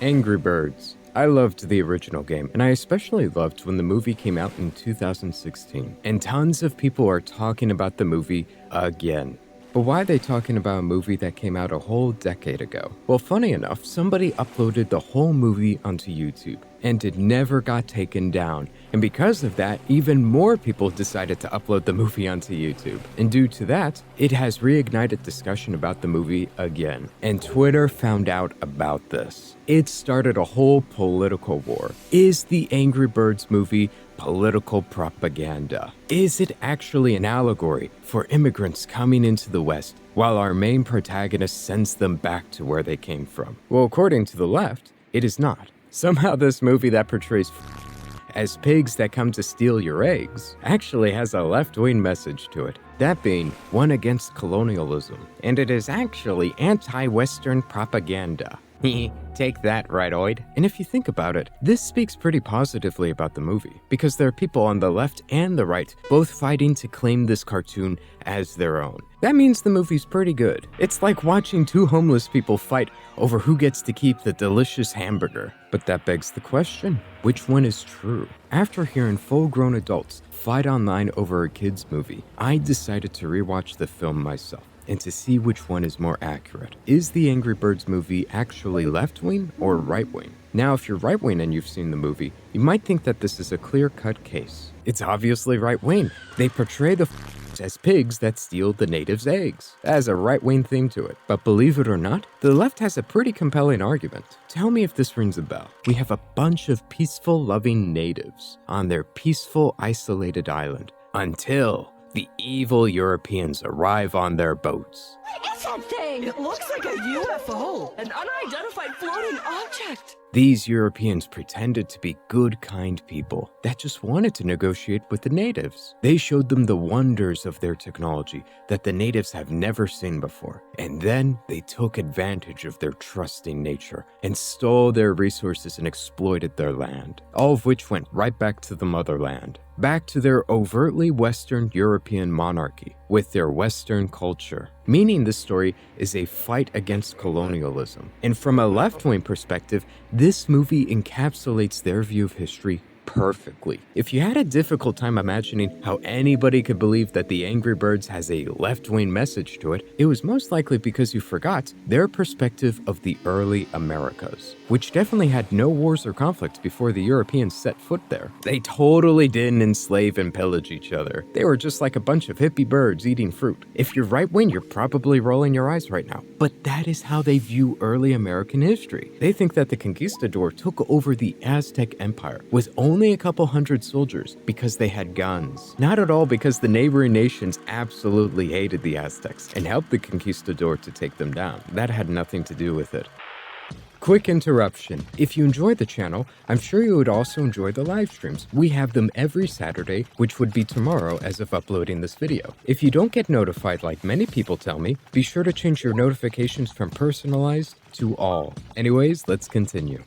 Angry Birds. I loved the original game, and I especially loved when the movie came out in 2016. And tons of people are talking about the movie again. But why are they talking about a movie that came out a whole decade ago? Well, funny enough, somebody uploaded the whole movie onto YouTube, and it never got taken down. And because of that, even more people decided to upload the movie onto YouTube. And due to that, it has reignited discussion about the movie again. And Twitter found out about this. It started a whole political war. Is the Angry Birds movie political propaganda? Is it actually an allegory for immigrants coming into the West while our main protagonist sends them back to where they came from? Well, according to the left, it is not. Somehow this movie that portrays as pigs that come to steal your eggs actually has a left-wing message to it, that being one against colonialism, and it is actually anti-Western propaganda. Take that, rightoid. And if you think about it, this speaks pretty positively about the movie, because there are people on the left and the right both fighting to claim this cartoon as their own. That means the movie's pretty good. It's like watching two homeless people fight over who gets to keep the delicious hamburger. But that begs the question, which one is true? After hearing full-grown adults fight online over a kid's movie, I decided to rewatch the film myself and to see which one is more accurate. Is the Angry Birds movie actually left-wing or right-wing? Now, if you're right-wing and you've seen the movie, you might think that this is a clear-cut case. It's obviously right-wing. They portray the as pigs that steal the natives' eggs. That has a right-wing theme to it. But believe it or not, the left has a pretty compelling argument. Tell me if this rings a bell. We have a bunch of peaceful, loving natives on their peaceful, isolated island until the evil Europeans arrive on their boats. It's something! It looks like a UFO, an unidentified floating object. These Europeans pretended to be good, kind people that just wanted to negotiate with the natives. They showed them the wonders of their technology that the natives have never seen before. And then they took advantage of their trusting nature and stole their resources and exploited their land, all of which went right back to the motherland, back to their overtly Western European monarchy with their Western culture. Meaning this story is a fight against colonialism. And from a left-wing perspective, this movie encapsulates their view of history perfectly. If you had a difficult time imagining how anybody could believe that the Angry Birds has a left-wing message to it, it was most likely because you forgot their perspective of the early Americas, which definitely had no wars or conflicts before the Europeans set foot there. They totally didn't enslave and pillage each other. They were just like a bunch of hippie birds eating fruit. If you're right-wing, you're probably rolling your eyes right now. But that is how they view early American history. They think that the conquistador took over the Aztec Empire with only a couple hundred soldiers because they had guns. Not at all because the neighboring nations absolutely hated the Aztecs and helped the conquistador to take them down. That had nothing to do with it. Quick interruption. If you enjoy the channel, I'm sure you would also enjoy the live streams. We have them every Saturday, which would be tomorrow as of uploading this video. If you don't get notified like many people tell me, be sure to change your notifications from personalized to all. Anyways, let's continue.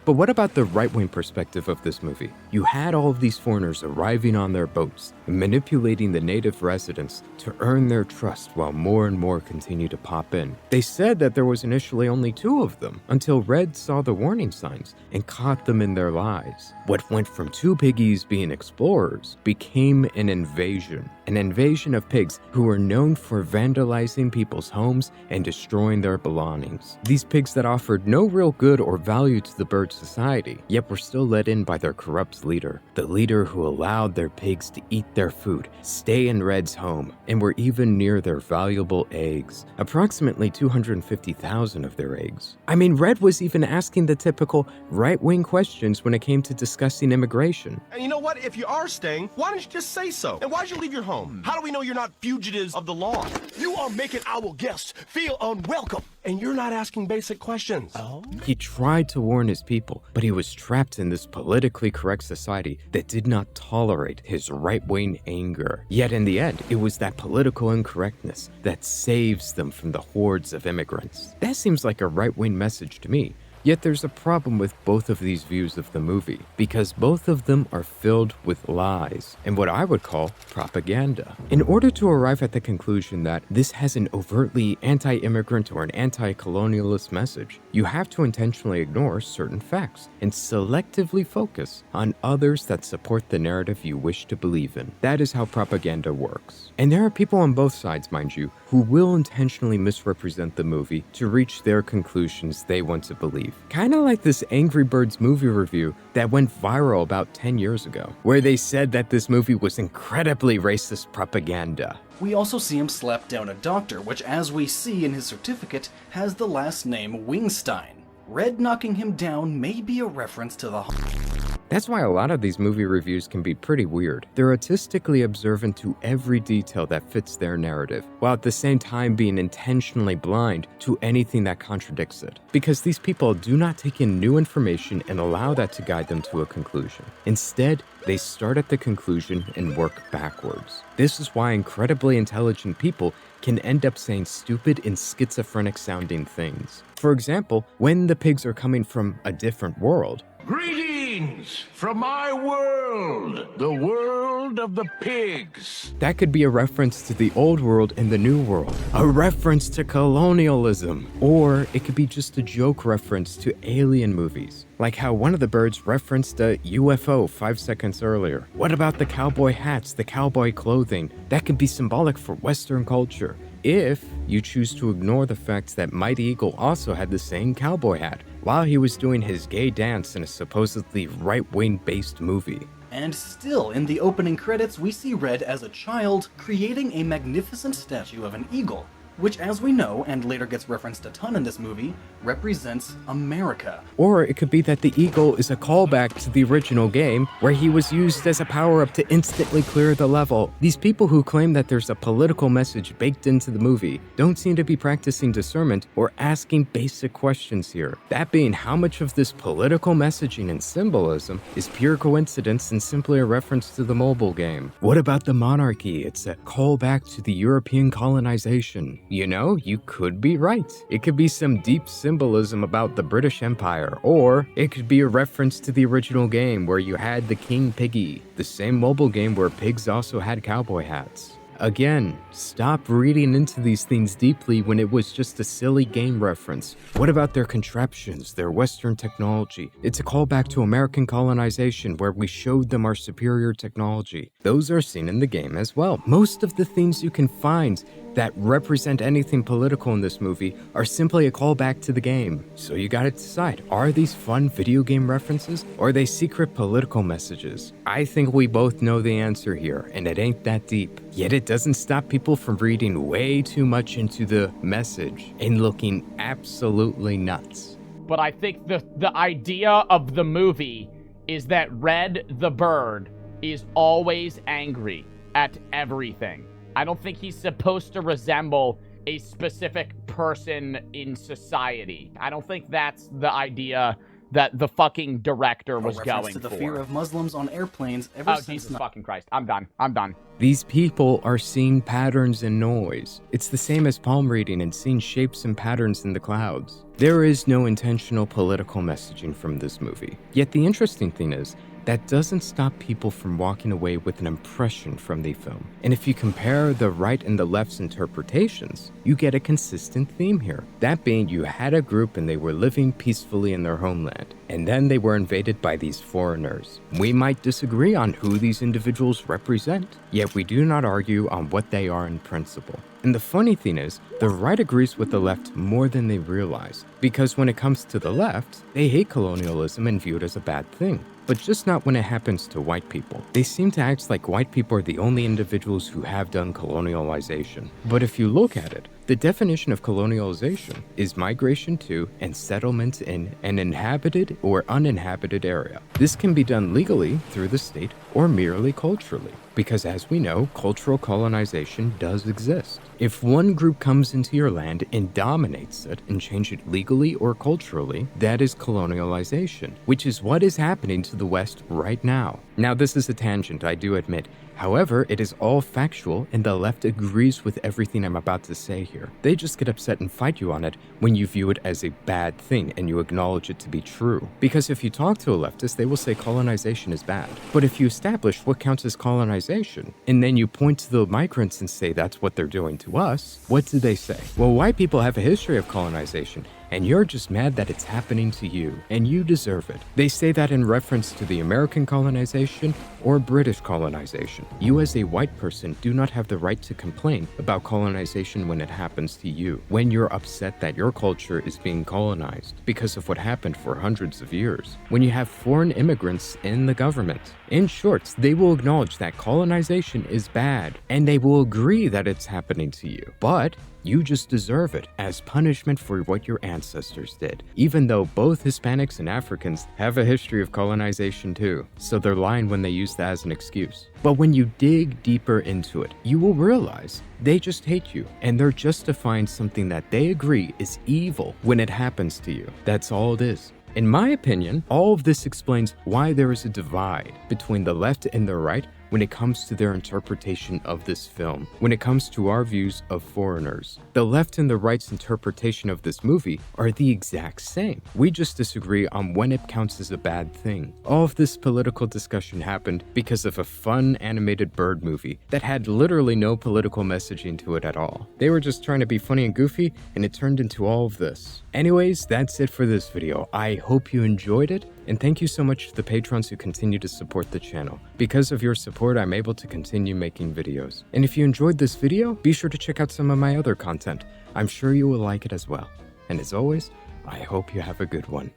But what about the right-wing perspective of this movie? You had all of these foreigners arriving on their boats and manipulating the native residents to earn their trust while more and more continue to pop in. They said that there was initially only 2 of them until Red saw the warning signs and caught them in their lies. What went from 2 piggies being explorers became an invasion of pigs who were known for vandalizing people's homes and destroying their belongings. These pigs that offered no real good or value to the bird society, yet were still let in by their corrupt leader, the leader who allowed their pigs to eat their food, stay in Red's home, and were even near their valuable eggs, approximately 250,000 of their eggs. I mean, Red was even asking the typical right-wing questions when it came to discussing immigration. And you know what? If you are staying, why don't you just say so? And why'd you leave your home? How do we know you're not fugitives of the law? You are making our guests feel unwelcome, and you're not asking basic questions. Oh? He tried to warn his people, but he was trapped in this politically correct society that did not tolerate his right-wing anger. Yet in the end, it was that political incorrectness that saves them from the hordes of immigrants. That seems like a right-wing message to me. Yet there's a problem with both of these views of the movie, because both of them are filled with lies and what I would call propaganda. In order to arrive at the conclusion that this has an overtly anti-immigrant or an anti-colonialist message, you have to intentionally ignore certain facts and selectively focus on others that support the narrative you wish to believe in. That is how propaganda works. And there are people on both sides, mind you, who will intentionally misrepresent the movie to reach their conclusions they want to believe. Kinda like this Angry Birds movie review that went viral about 10 years ago, where they said that this movie was incredibly racist propaganda. We also see him slap down a doctor, which, as we see in his certificate, has the last name Wingstein. Red knocking him down may be a reference to the That's why a lot of these movie reviews can be pretty weird. They're artistically observant to every detail that fits their narrative, while at the same time being intentionally blind to anything that contradicts it. Because these people do not take in new information and allow that to guide them to a conclusion. Instead, they start at the conclusion and work backwards. This is why incredibly intelligent people can end up saying stupid and schizophrenic sounding things. For example, when the pigs are coming from a different world, "Greetings from my world, the world of the pigs." that could be a reference to the old world and the new world, a reference to colonialism, or it could be just a joke reference to alien movies, like how one of the birds referenced a UFO 5 seconds earlier. What about the cowboy hats, the cowboy clothing? That could be symbolic for Western culture, if you choose to ignore the fact that Mighty Eagle also had the same cowboy hat while he was doing his gay dance in a supposedly right-wing based movie. And still, in the opening credits, we see Red as a child creating a magnificent statue of an eagle, which, as we know, and later gets referenced a ton in this movie, represents America. Or it could be that the eagle is a callback to the original game, where he was used as a power-up to instantly clear the level. These people who claim that there's a political message baked into the movie don't seem to be practicing discernment or asking basic questions here. That being, how much of this political messaging and symbolism is pure coincidence and simply a reference to the mobile game? What about the monarchy? It's a callback to the European colonization. You know, you could be right. It could be some deep symbolism about the British Empire, or it could be a reference to the original game where you had the King Piggy, the same mobile game where pigs also had cowboy hats. Again, stop reading into these things deeply when it was just a silly game reference. What about their contraptions, their Western technology? It's a callback to American colonization where we showed them our superior technology. Those are seen in the game as well. Most of the things you can find that represent anything political in this movie are simply a callback to the game. So you gotta decide, are these fun video game references or are they secret political messages? I think we both know the answer here, and it ain't that deep. Yet it doesn't stop people from reading way too much into the message and looking absolutely nuts. But I think the idea of the movie is that Red the bird is always angry at everything. I don't think he's supposed to resemble a specific person in society. I don't think that's the idea that the fucking director was going to the for. fear of Muslims on airplanes ever since. Jesus fucking Christ. I'm done. These people are seeing patterns in noise. It's the same as palm reading and seeing shapes and patterns in the clouds. There is no intentional political messaging from this movie. Yet the interesting thing is, that doesn't stop people from walking away with an impression from the film. And if you compare the right and the left's interpretations, you get a consistent theme here. That being, you had a group and they were living peacefully in their homeland, and then they were invaded by these foreigners. We might disagree on who these individuals represent, yet we do not argue on what they are in principle. And the funny thing is, the right agrees with the left more than they realize, because when it comes to the left, they hate colonialism and view it as a bad thing. But just not when it happens to white people. They seem to act like white people are the only individuals who have done colonialization. But if you look at it, the definition of colonialization is migration to and settlement in an inhabited or uninhabited area. This can be done legally through the state or merely culturally, because as we know, cultural colonization does exist. If one group comes into your land and dominates it and change it legally or culturally, that is colonialization, which is what is happening to the West right now. Now, this is a tangent, I do admit. However, it is all factual, and the left agrees with everything I'm about to say here. They just get upset and fight you on it when you view it as a bad thing and you acknowledge it to be true. Because if you talk to a leftist, they will say colonization is bad. But if you establish what counts as colonization, and then you point to the migrants and say that's what they're doing to us, what do they say? Well, white people have a history of colonization, and you're just mad that it's happening to you, and you deserve it. They say that in reference to the American colonization or British colonization. You as a white person do not have the right to complain about colonization when it happens to you, when you're upset that your culture is being colonized because of what happened for hundreds of years, when you have foreign immigrants in the government. In short, they will acknowledge that colonization is bad, and they will agree that it's happening to you. But you just deserve it as punishment for what your ancestors did, even though both Hispanics and Africans have a history of colonization too, so they're lying when they use that as an excuse. But when you dig deeper into it, you will realize they just hate you, and they're justifying something that they agree is evil when it happens to you. That's all it is. In my opinion, all of this explains why there is a divide between the left and the right when it comes to their interpretation of this film, when it comes to our views of foreigners. The left and the right's interpretation of this movie are the exact same. We just disagree on when it counts as a bad thing. All of this political discussion happened because of a fun animated bird movie that had literally no political messaging to it at all. They were just trying to be funny and goofy, and it turned into all of this. Anyways, that's it for this video. I hope you enjoyed it, and thank you so much to the patrons who continue to support the channel. Because of your support, I'm able to continue making videos. And if you enjoyed this video, be sure to check out some of my other content. I'm sure you will like it as well. And as always, I hope you have a good one.